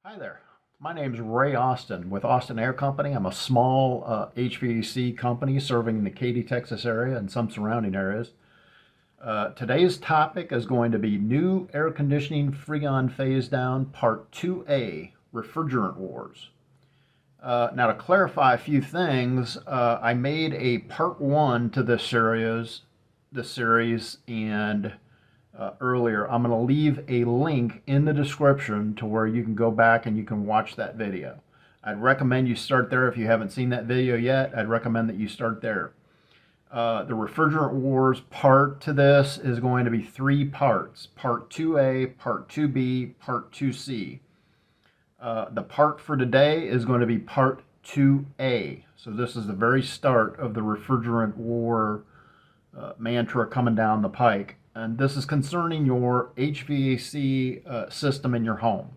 Hi there. My name's Ray Austin with Austin Air Company. I'm a small HVAC company serving the Katy, Texas area and some surrounding areas. Today's topic is going to be new air conditioning Freon phase down part 2A, Refrigerant Wars. Now to clarify a few things, I made a part 1 to this series and earlier. I'm going to leave a link in the description to where you can go back and you can watch that video. I'd recommend you start there if you haven't seen that video yet. I'd recommend that you start there. The Refrigerant Wars part to this is going to be 3 parts. Part 2A, Part 2B, Part 2C. The part for today is going to be Part 2A. So this is the very start of the Refrigerant War mantra coming down the pike. And this is concerning your HVAC system in your home.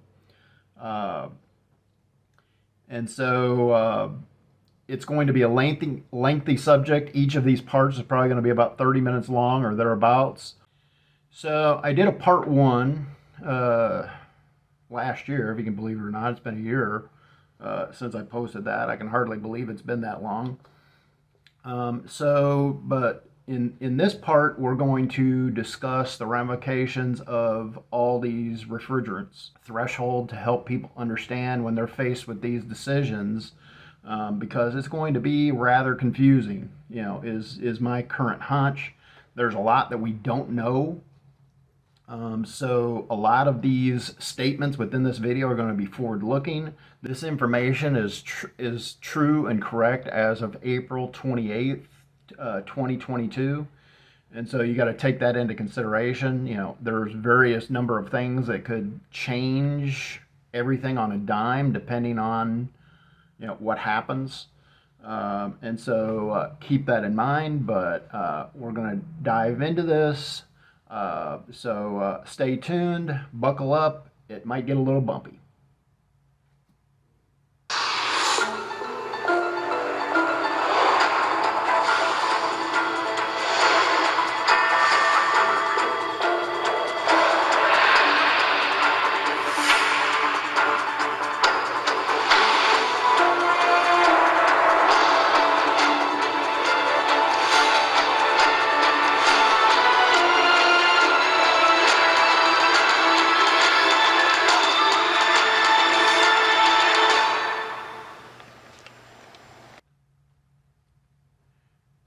It's going to be a lengthy subject. Each of these parts is probably going to be about 30 minutes long or thereabouts. So I did a part 1 last year, if you can believe it or not. It's been a year since I posted that. I can hardly believe it's been that long. In this part, we're going to discuss the ramifications of all these refrigerants, threshold to help people understand when they're faced with these decisions, because it's going to be rather confusing, is my current hunch. There's a lot that we don't know. So a lot of these statements within this video are going to be forward-looking. This information is true and correct as of April 28th. 2022, and so you got to take that into consideration. There's various number of things that could change everything on a dime depending on what happens, and so keep that in mind. But we're going to dive into this, so stay tuned, buckle up. It might get a little bumpy.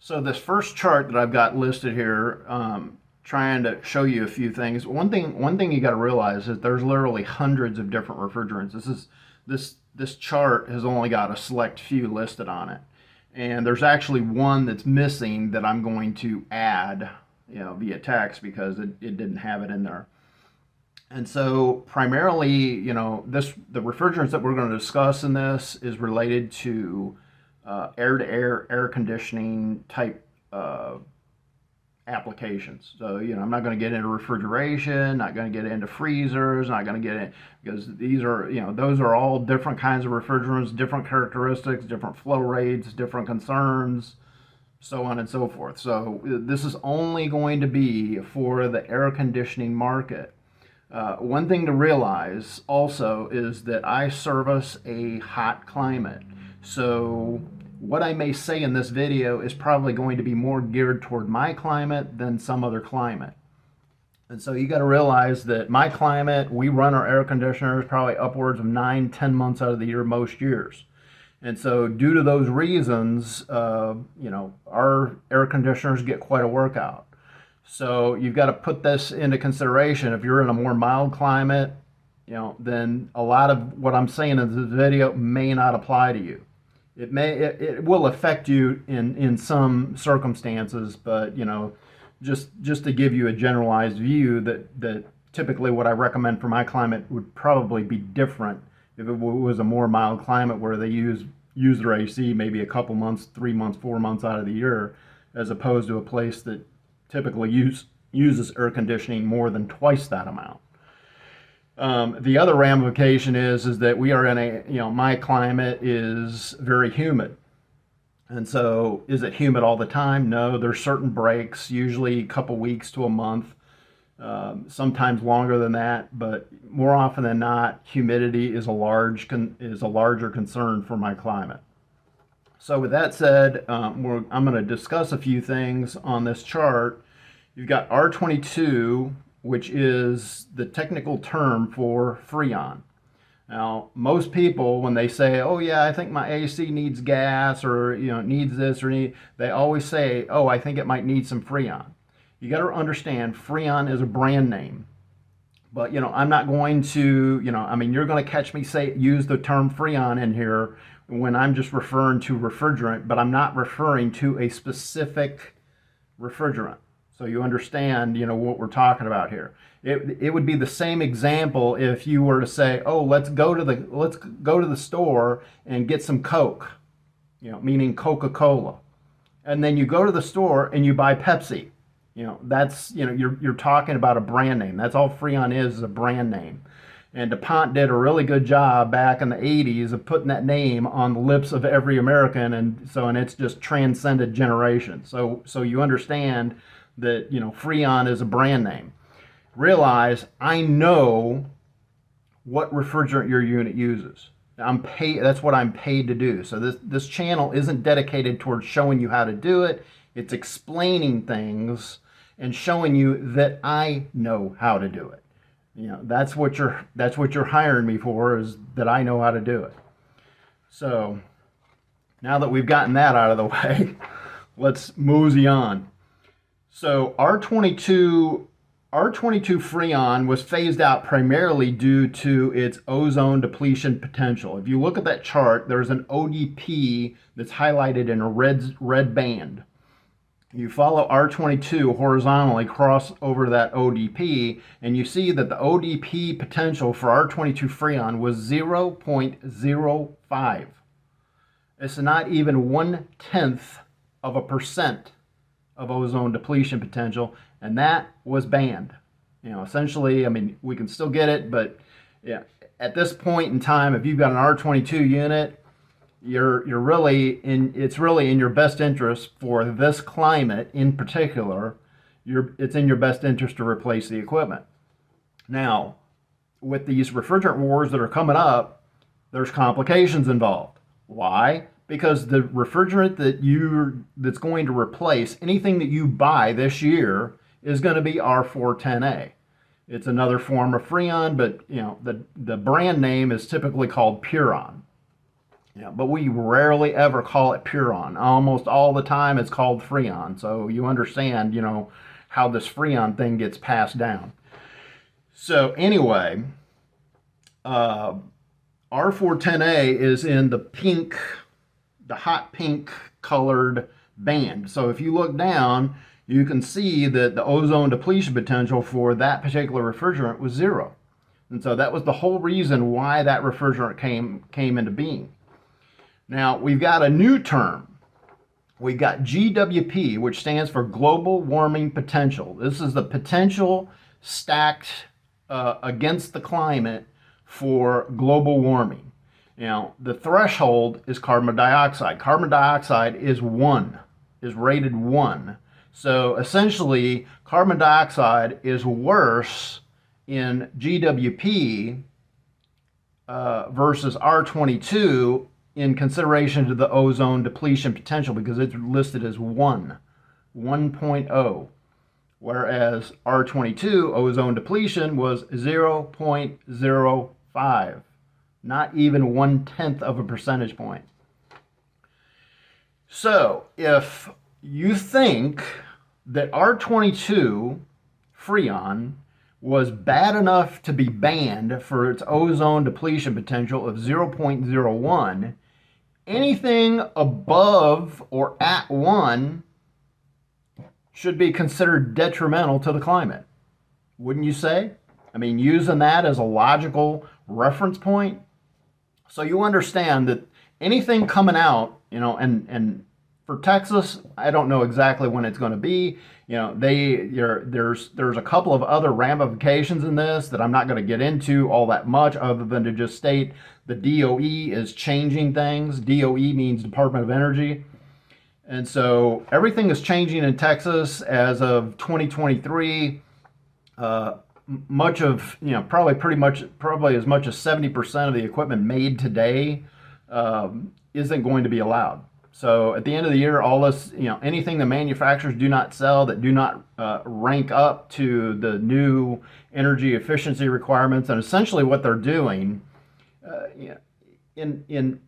So this first chart that I've got listed here, trying to show you a few things. One thing you got to realize is there's literally hundreds of different refrigerants. This chart has only got a select few listed on it, and there's actually one that's missing that I'm going to add, via text because it didn't have it in there. And so primarily, the refrigerants that we're going to discuss in this is related to air-to-air air conditioning type applications. So I'm not going to get into refrigeration, not going to get into freezers, not going to get in, because these are those are all different kinds of refrigerants, different characteristics, different flow rates, different concerns, so on and so forth. So this is only going to be for the air conditioning market. One thing to realize also is that I service a hot climate. So what I may say in this video is probably going to be more geared toward my climate than some other climate. And so you got to realize that my climate, we run our air conditioners probably upwards of 9-10 months out of the year most years. And so due to those reasons, our air conditioners get quite a workout. So you've got to put this into consideration. If you're in a more mild climate, then a lot of what I'm saying in this video may not apply to you. It will affect you in some circumstances, but just to give you a generalized view that typically what I recommend for my climate would probably be different if it was a more mild climate where they use their AC maybe a couple months, 3 months, 4 months out of the year, as opposed to a place that typically uses air conditioning more than twice that amount. The other ramification is that we are in my climate is very humid. And so is it humid all the time? No, there's certain breaks, usually a couple weeks to a month, sometimes longer than that, but more often than not, humidity is a larger concern for my climate. So with that said, I'm going to discuss a few things on this chart. You've got R22, which is the technical term for Freon. Now, most people, when they say, "Oh yeah, I think my AC needs gas," or needs this, they always say, "Oh, I think it might need some Freon." You got to understand, Freon is a brand name. But I'm not going to, you're going to catch me use the term Freon in here when I'm just referring to refrigerant, but I'm not referring to a specific refrigerant. So you understand, what we're talking about here. It would be the same example if you were to say, "Oh, let's go to the store and get some Coke," meaning Coca-Cola, and then you go to the store and you buy Pepsi. That's you're talking about a brand name. That's all Freon is a brand name. And DuPont did a really good job back in the 80s of putting that name on the lips of every American, and it's just transcended generations. So you understand that Freon is a brand name. Realize I know what refrigerant your unit uses. I'm paid. That's what I'm paid to do. So this channel isn't dedicated towards showing you how to do it. It's explaining things and showing you that I know how to do it. That's what you're hiring me for, is that I know how to do it. So now that we've gotten that out of the way, let's mosey on. So R22 Freon was phased out primarily due to its ozone depletion potential. If you look at that chart, there's an ODP that's highlighted in a red band. You follow R22 horizontally, cross over that ODP, and you see that the ODP potential for R22 Freon was 0.05. It's not even 0.1% of ozone depletion potential, and that was banned. Essentially, we can still get it, but yeah, at this point in time, if you've got an R22 unit, it's really in your best interest for this climate in particular. It's in your best interest to replace the equipment. Now, with these refrigerant wars that are coming up, there's complications involved. Why? Because the refrigerant that's going to replace anything that you buy this year is going to be R410A. It's another form of Freon, but the brand name is typically called Puron. But we rarely ever call it Puron. Almost all the time it's called Freon. So you understand, how this Freon thing gets passed down. So anyway, R410A is in the hot pink colored band. So if you look down, you can see that the ozone depletion potential for that particular refrigerant was 0. And so that was the whole reason why that refrigerant came into being. Now, we've got a new term. We've got GWP, which stands for global warming potential. This is the potential stacked against the climate for global warming. The threshold is carbon dioxide. Carbon dioxide is rated 1. So essentially, carbon dioxide is worse in GWP versus R22 in consideration to the ozone depletion potential, because it's listed as 1.0, whereas R22 ozone depletion was 0.05, not even 1/10 of a percentage point. So if you think that R22 Freon was bad enough to be banned for its ozone depletion potential of 0.01, anything above or at 1 should be considered detrimental to the climate. Wouldn't you say? Using that as a logical reference point. So you understand that anything coming out, and for Texas, I don't know exactly when it's going to be. There's a couple of other ramifications in this that I'm not going to get into all that much, other than to just state the DOE is changing things. DOE means Department of Energy. And so everything is changing in Texas as of 2023. much of, probably as much as 70% of the equipment made today isn't going to be allowed. So at the end of the year, all this, anything the manufacturers do not sell that do not rank up to the new energy efficiency requirements, and essentially what they're doing, in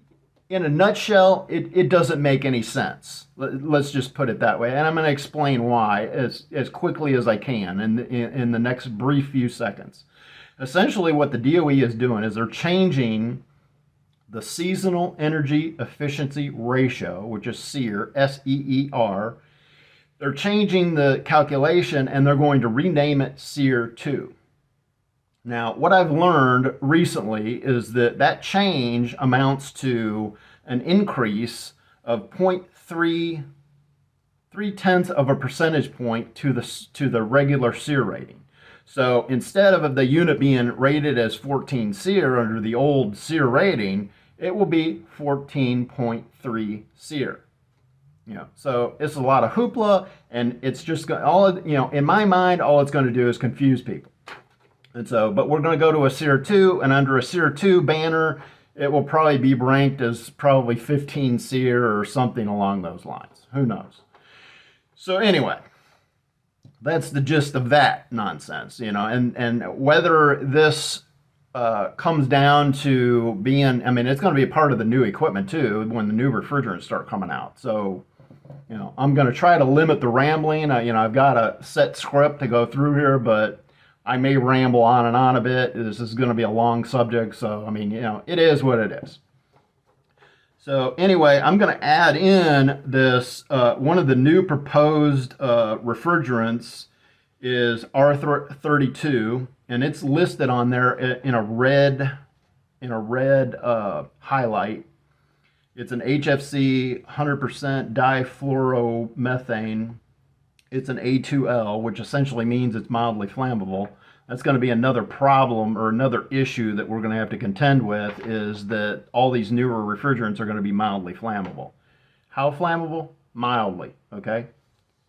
a nutshell, it doesn't make any sense. Let's just put it that way, and I'm going to explain why as quickly as I can in the next brief few seconds. Essentially, what the DOE is doing is they're changing the seasonal energy efficiency ratio, which is SEER, SEER. They're changing the calculation and they're going to rename it SEER 2. Now, what I've learned recently is that change amounts to an increase of 0.3 of a percentage point to the regular SEER rating. So instead of the unit being rated as 14 SEER under the old SEER rating, it will be 14.3 SEER. So it's a lot of hoopla, and it's just in my mind, all it's going to do is confuse people. And so, but we're going to go to a SEER 2, and under a SEER 2 banner, it will probably be ranked as probably 15 SEER or something along those lines. Who knows? So anyway, that's the gist of that nonsense, and whether this comes down to being, it's going to be a part of the new equipment too when the new refrigerants start coming out. So, I'm going to try to limit the rambling. I've got a set script to go through here, but I may ramble on and on a bit. This is going to be a long subject, so it is what it is. So anyway, I'm going to add in this, one of the new proposed refrigerants is R32, and it's listed on there in a red highlight. It's an HFC 100% difluoromethane. It's an A2L, which essentially means it's mildly flammable. That's going to be another problem or another issue that we're going to have to contend with, is that all these newer refrigerants are going to be mildly flammable. How flammable? Mildly, okay?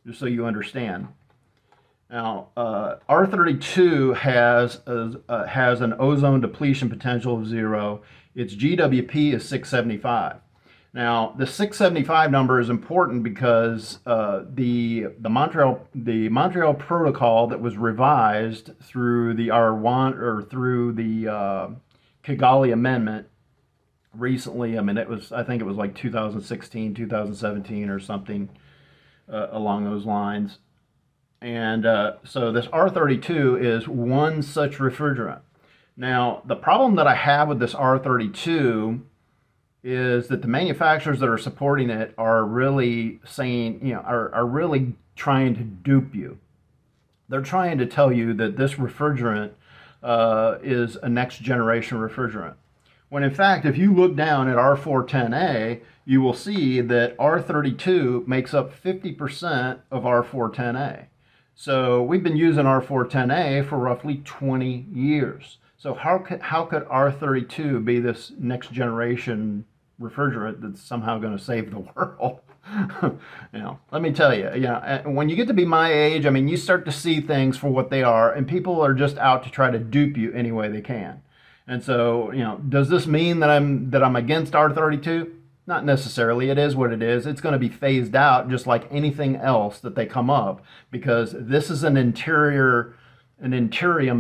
Just so you understand. Now, R32 has an ozone depletion potential of 0. Its GWP is 675. Now, the 675 number is important because the Montreal Protocol that was revised through the R1 or through the Kigali Amendment recently. I think it was like 2016, 2017 or something along those lines. And so this R32 is one such refrigerant. Now, the problem that I have with this R32 is that the manufacturers that are supporting it are really saying, are really trying to dupe you. They're trying to tell you that this refrigerant is a next generation refrigerant. When in fact, if you look down at R410A, you will see that R32 makes up 50% of R410A. So we've been using R410A for roughly 20 years. So how could R32 be this next generation refrigerant that's somehow going to save the world? Let me tell you, when you get to be my age, you start to see things for what they are, and people are just out to try to dupe you any way they can. And so, does this mean that I'm against R32? Not necessarily. It is what it is. It's going to be phased out just like anything else that they come up, because this is an Interium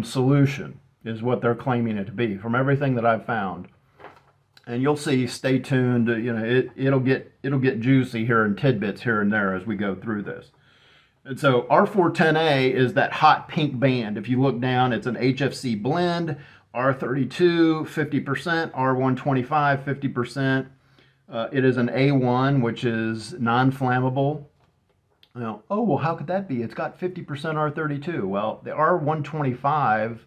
solution is what they're claiming it to be from everything that I've found. And you'll see, stay tuned, it'll get juicy here in tidbits here and there as we go through this. And so R410A is that hot pink band. If you look down, it's an HFC blend. R32, 50%, R125, 50%. It is an A1, which is non-flammable. Well, how could that be? It's got 50% R32. Well, the R125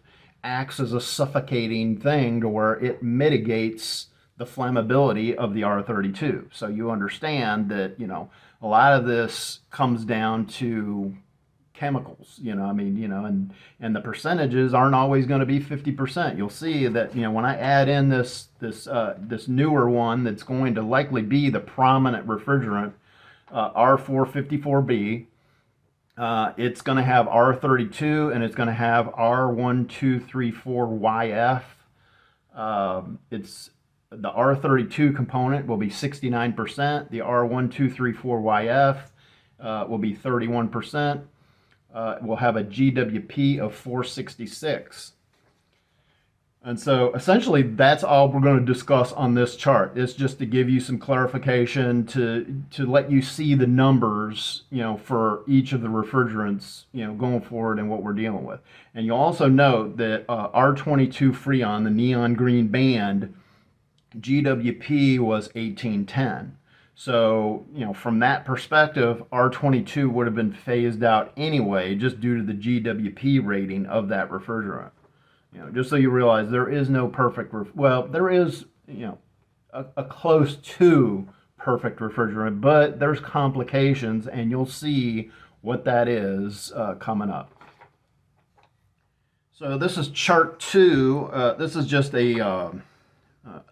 acts as a suffocating thing to where it mitigates the flammability of the R32. So you understand that, a lot of this comes down to chemicals, and the percentages aren't always going to be 50%. You'll see that, when I add in this newer one that's going to likely be the prominent refrigerant, R454B, It's going to have R32 and it's going to have R1234YF. It's the R32 component will be 69%. The R1234YF will be 31%. We'll have a GWP of 466. And so essentially that's all we're going to discuss on this chart. It's just to give you some clarification to let you see the numbers, for each of the refrigerants, going forward and what we're dealing with. And you'll also note that R22 Freon, the neon green band, GWP was 1810. So, from that perspective, R22 would have been phased out anyway, just due to the GWP rating of that refrigerant. Just so you realize there is no perfect, there is, a close to perfect refrigerant, but there's complications, and you'll see what that is coming up. So this is chart 2. This is just a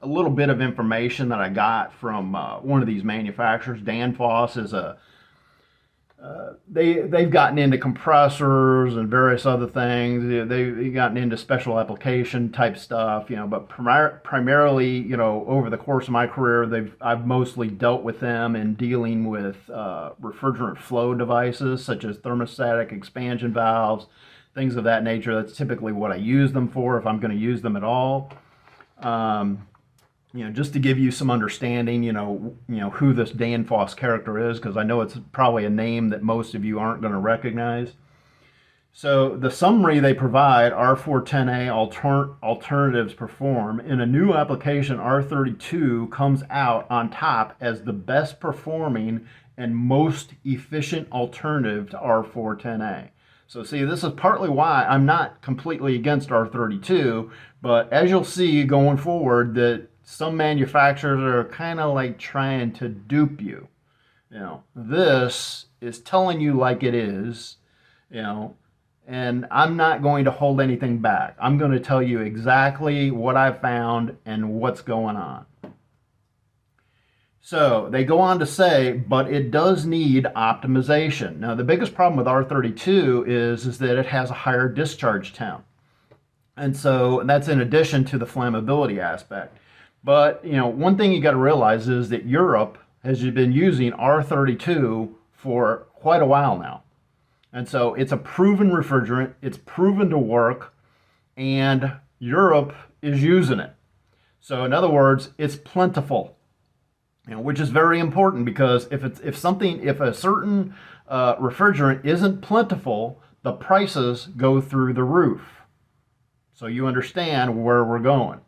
little bit of information that I got from one of these manufacturers. Danfoss is they've gotten into compressors and various other things. They've gotten into special application type stuff, but primarily, over the course of my career, I've mostly dealt with them in dealing with refrigerant flow devices such as thermostatic expansion valves, things of that nature. That's typically what I use them for if I'm going to use them at all. Just to give you some understanding, who this Danfoss character is, because I know it's probably a name that most of you aren't going to recognize. So the summary they provide, R410A alternatives perform. In a new application, R32 comes out on top as the best performing and most efficient alternative to R410A. So see, this is partly why I'm not completely against R32, but as you'll see going forward, that some manufacturers are kind of like trying to dupe you. This is telling you like it is, and I'm not going to hold anything back. I'm going to tell you exactly what I found and what's going on. So they go on to say, but it does need optimization. Now, the biggest problem with R32 is that it has a higher discharge temp. And so that's in addition to the flammability aspect. But, one thing you got to realize is that Europe has been using R32 for quite a while now. And so it's a proven refrigerant, it's proven to work, and Europe is using it. So in other words, it's plentiful, which is very important, because if a certain refrigerant isn't plentiful, the prices go through the roof. So you understand where we're going.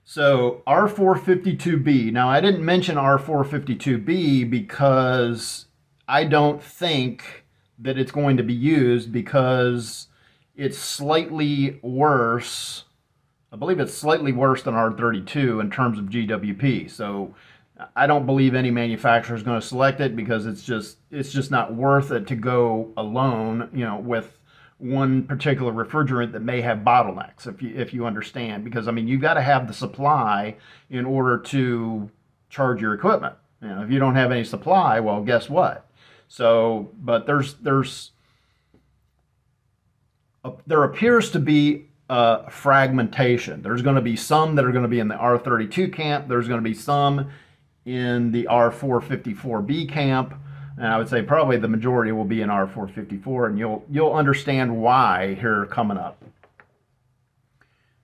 So R452B, now I didn't mention R452B because I don't think that it's going to be used, because it's slightly worse. I believe it's slightly worse than R32 in terms of GWP. So I don't believe any manufacturer is going to select it, because it's just not worth it to go alone, with one particular refrigerant that may have bottlenecks, if you understand. Because you've got to have the supply in order to charge your equipment. If you don't have any supply, well, guess what? So, but there appears to be fragmentation. There's going to be some that are going to be in the R32 camp. There's going to be some in the R454B camp. And I would say probably the majority will be in R454, and you'll understand why here coming up.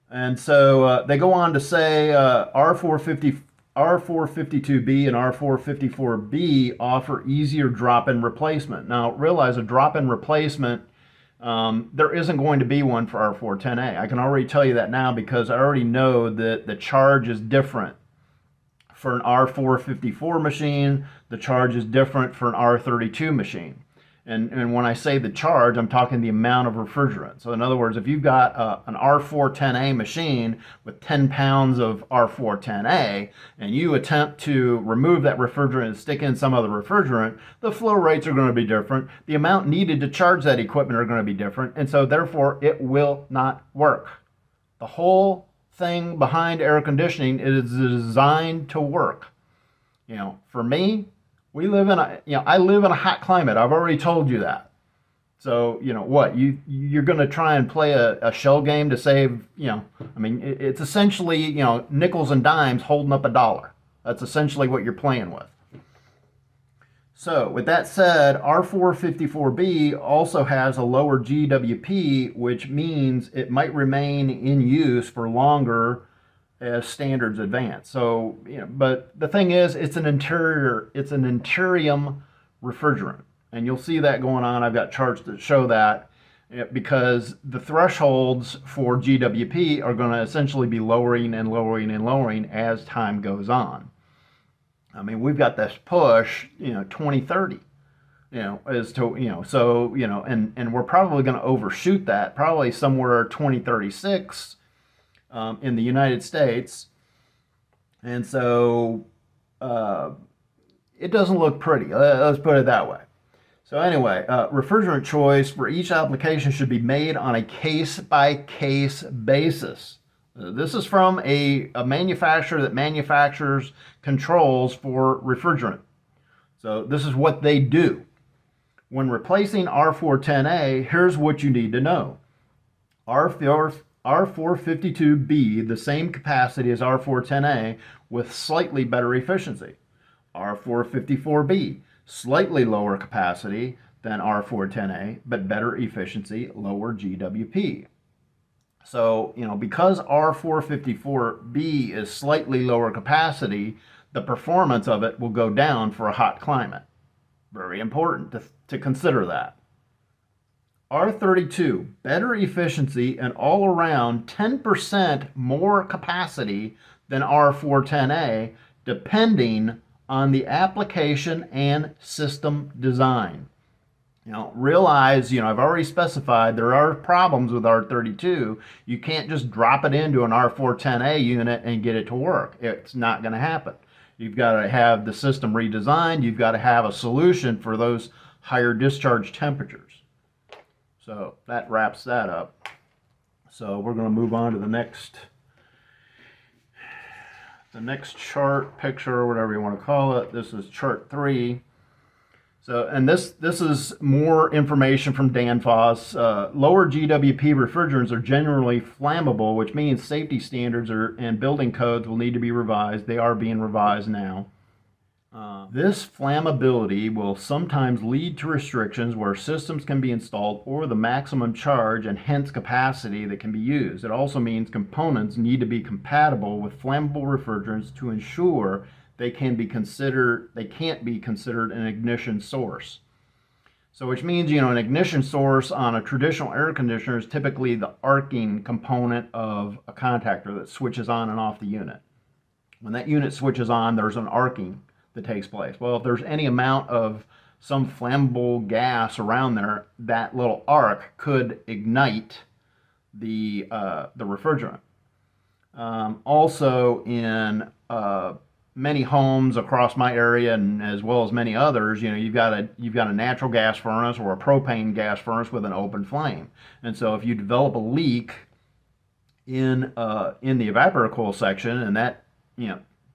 And so they go on to say R452B and R454B offer easier drop-in replacement. Now realize a drop-in replacement, there isn't going to be one for R410A. I can already tell you that now, because I already know that the charge is different for an R454 machine. The charge is different for an R32 machine. And when I say the charge, I'm talking the amount of refrigerant. So in other words, if you've got an R410A machine with 10 pounds of R410A, and you attempt to remove that refrigerant and stick in some other refrigerant, the flow rates are going to be different. The amount needed to charge that equipment are going to be different. And so therefore, it will not work. The whole thing behind air conditioning is designed to work. For me, We live in a, I live in a hot climate. I've already told you that. So, what, you're going to try and play a shell game to save, I mean, it's essentially, nickels and dimes holding up a dollar. That's essentially what you're playing with. So, with that said, R454B also has a lower GWP, which means it might remain in use for longer as standards advance. So, but the thing is, it's an interium refrigerant, and you'll see that going on. I've got charts that show that, because the thresholds for GWP are going to essentially be lowering and lowering and lowering as time goes on. I mean, we've got this push, 2030, as to, so, and we're probably going to overshoot that, probably somewhere 2036 in the United States. And so it doesn't look pretty. Let's put it that way. So anyway, refrigerant choice for each application should be made on a case-by-case basis. This is from a manufacturer that manufactures controls for refrigerant. So this is what they do. When replacing R410A, here's what you need to know. R452B, the same capacity as R410A with slightly better efficiency. R454B, slightly lower capacity than R410A, but better efficiency, lower GWP. So, because R454B is slightly lower capacity, the performance of it will go down for a hot climate. Very important to consider that. R32, better efficiency and all around 10% more capacity than R410A, depending on the application and system design. Realize, I've already specified there are problems with R32. You can't just drop it into an R410A unit and get it to work. It's not going to happen. You've got to have the system redesigned. You've got to have a solution for those higher discharge temperatures. So that wraps that up. So we're going to move on to the next chart, picture, or whatever you want to call it. This is chart 3. So, and this is more information from Danfoss. Lower GWP refrigerants are generally flammable, which means safety standards and building codes will need to be revised. They are being revised now. This flammability will sometimes lead to restrictions where systems can be installed or the maximum charge and hence capacity that can be used. It also means components need to be compatible with flammable refrigerants to ensure they can't be considered an ignition source. So which means, an ignition source on a traditional air conditioner is typically the arcing component of a contactor that switches on and off the unit. When that unit switches on, there's an arcing that takes place. Well, if there's any amount of some flammable gas around there, that little arc could ignite the refrigerant. Also, in many homes across my area, and as well as many others, you've got a natural gas furnace or a propane gas furnace with an open flame, and so if you develop a leak in the evaporator coil section, and that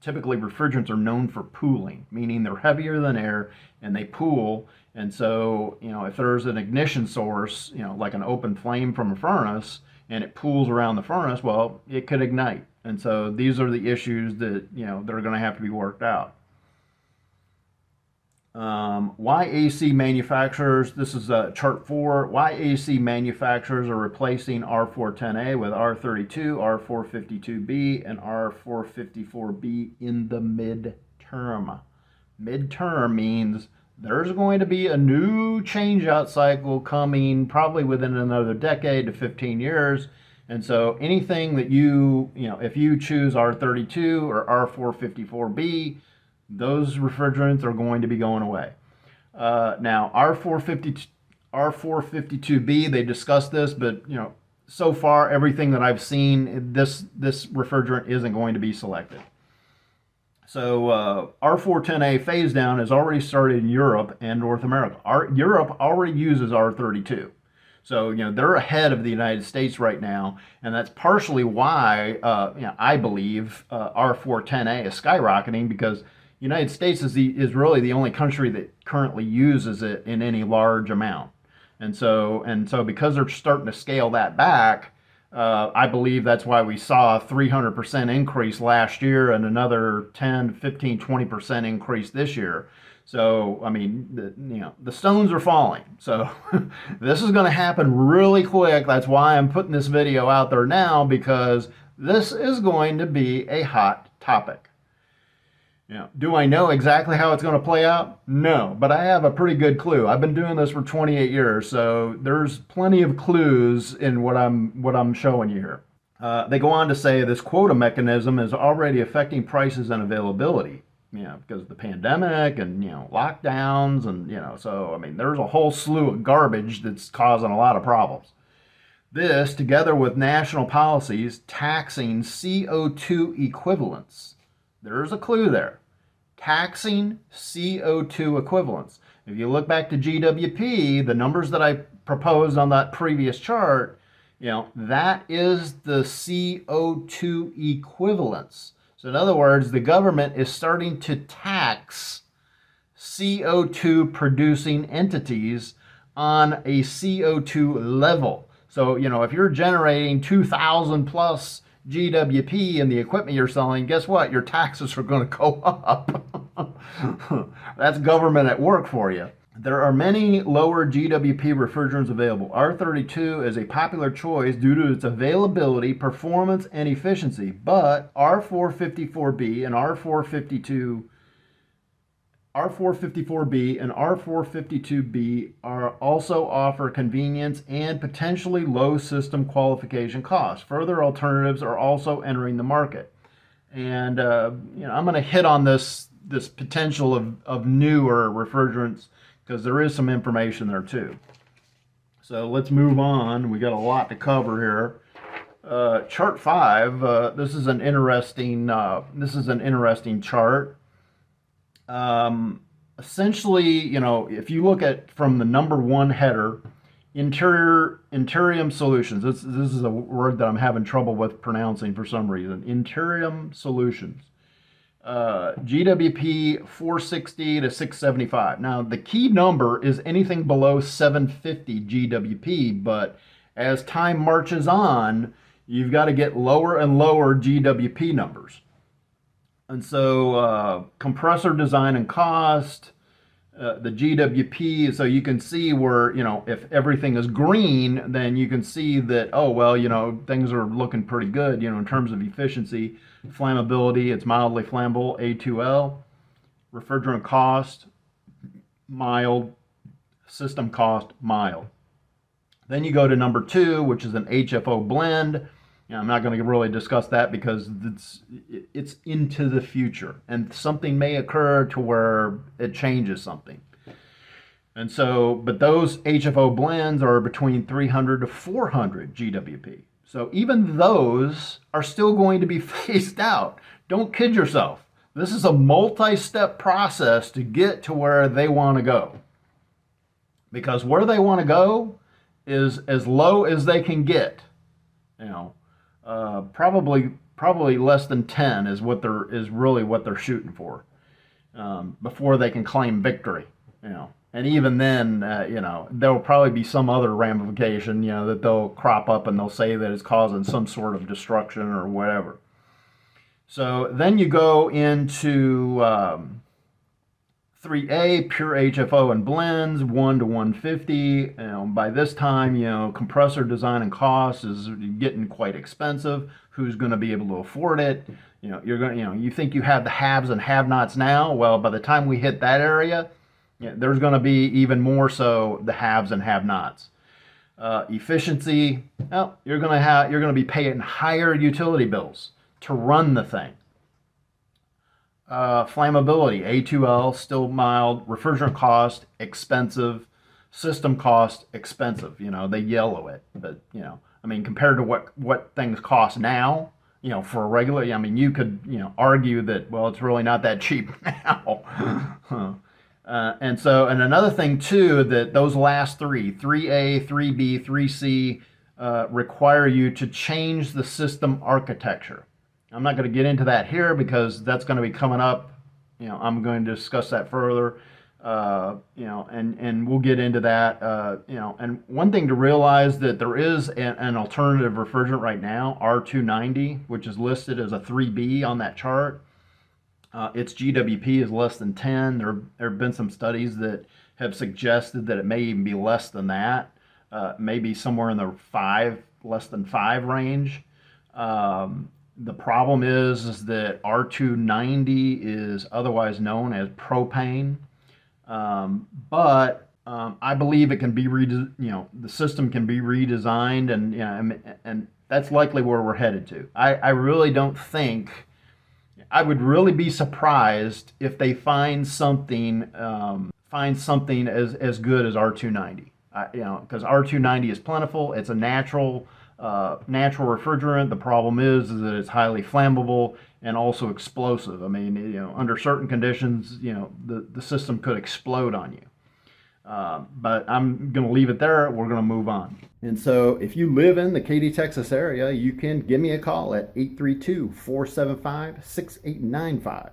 typically refrigerants are known for pooling, meaning they're heavier than air and they pool. And so, if there's an ignition source, like an open flame from a furnace, and it pools around the furnace, well, it could ignite. And so these are the issues that, that are going to have to be worked out. Why AC manufacturers, this is chart 4, why AC manufacturers are replacing R410A with R32, R452B, and R454B in the midterm. Midterm means there's going to be a new change-out cycle coming probably within another decade to 15 years. And so anything that if you choose R32 or R454B, those refrigerants are going to be going away. Now, R452B, they discussed this, but so far everything that I've seen, this refrigerant isn't going to be selected. So R410A phase down has already started in Europe and North America. Europe already uses R32. So, they're ahead of the United States right now, and that's partially why, I believe R410A is skyrocketing, because, United States is really the only country that currently uses it in any large amount. And so because they're starting to scale that back, I believe that's why we saw a 300% increase last year and another 10, 15, 20% increase this year. So, I mean, the stones are falling. So this is going to happen really quick. That's why I'm putting this video out there now, because this is going to be a hot topic. Do I know exactly how it's going to play out? No, but I have a pretty good clue. I've been doing this for 28 years, so there's plenty of clues in what I'm showing you here. They go on to say this quota mechanism is already affecting prices and availability, because of the pandemic and, lockdowns and, so, I mean, there's a whole slew of garbage that's causing a lot of problems. This, together with national policies taxing CO2 equivalents. There's a clue there. Taxing CO2 equivalents. If you look back to GWP, the numbers that I proposed on that previous chart, that is the CO2 equivalents. So in other words, the government is starting to tax CO2 producing entities on a CO2 level. So, if you're generating 2,000 plus GWP in the equipment you're selling, guess what? Your taxes are going to go up. That's government at work for you. There are many lower GWP refrigerants available. R32 is a popular choice due to its availability, performance, and efficiency, but R454B and R454B and R452B also offer convenience and potentially low system qualification costs. Further alternatives are also entering the market. And I'm going to hit on this potential of newer refrigerants, because there is some information there too. So let's move on. We got a lot to cover here. Chart 5. This is an interesting chart. Essentially, if you look at from the number one header, Interium Solutions. This is a word that I'm having trouble with pronouncing for some reason. Interium Solutions. GWP 460 to 675. Now, the key number is anything below 750 GWP, but as time marches on, you've got to get lower and lower GWP numbers. And so compressor design and cost, the GWP, so you can see where, if everything is green, then you can see that, oh, well, things are looking pretty good, in terms of efficiency. Flammability, it's mildly flammable, A2L. Refrigerant cost, mild. System cost, mild. Then you go to number 2, which is an HFO blend. I'm not going to really discuss that because it's into the future, and something may occur to where it changes something. And so, but those HFO blends are between 300 to 400 GWP. So even those are still going to be phased out. Don't kid yourself. This is a multi-step process to get to where they want to go. Because where they want to go is as low as they can get. Probably less than 10 is really what they're shooting for, before they can claim victory. And even then, there'll probably be some other ramification, that they'll crop up and they'll say that it's causing some sort of destruction or whatever. So then you go into 3A, pure HFO and blends, 1 to 150. By this time, compressor design and cost is getting quite expensive. Who's going to be able to afford it? You think you have the haves and have-nots now. Well, by the time we hit that area, there's going to be even more so the haves and have-nots. Efficiency, you're going to be paying higher utility bills to run the thing. Flammability, A2L, still mild. Refrigerant cost, expensive. System cost, expensive. They yellow it, but compared to what things cost now, for a regular, you could argue that, well, it's really not that cheap now. And another thing too, that those last 3A, 3B, 3C, require you to change the system architecture. I'm not going to get into that here because that's going to be coming up I'm going to discuss that further. And we'll get into that. And one thing to realize that there is an alternative refrigerant right now, R290, which is listed as a 3B on that chart. Its GWP is less than 10. There have been some studies that have suggested that it may even be less than that, maybe somewhere in the less than 5 range. The problem is that R290 is otherwise known as propane, but I believe it can be the system can be redesigned, and that's likely where we're headed to. I really don't think. I would really be surprised if they find something as good as R290. Because R290 is plentiful. It's a natural refrigerant. The problem is that it's highly flammable and also explosive. I mean, under certain conditions, the system could explode on you. But I'm going to leave it there. We're going to move on. And so if you live in the Katy, Texas area, you can give me a call at 832-475-6895.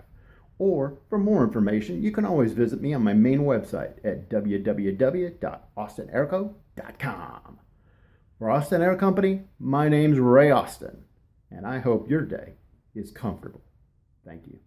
Or for more information, you can always visit me on my main website at www.austinairco.com. For Austin Air Company, my name's Ray Austin, and I hope your day is comfortable. Thank you.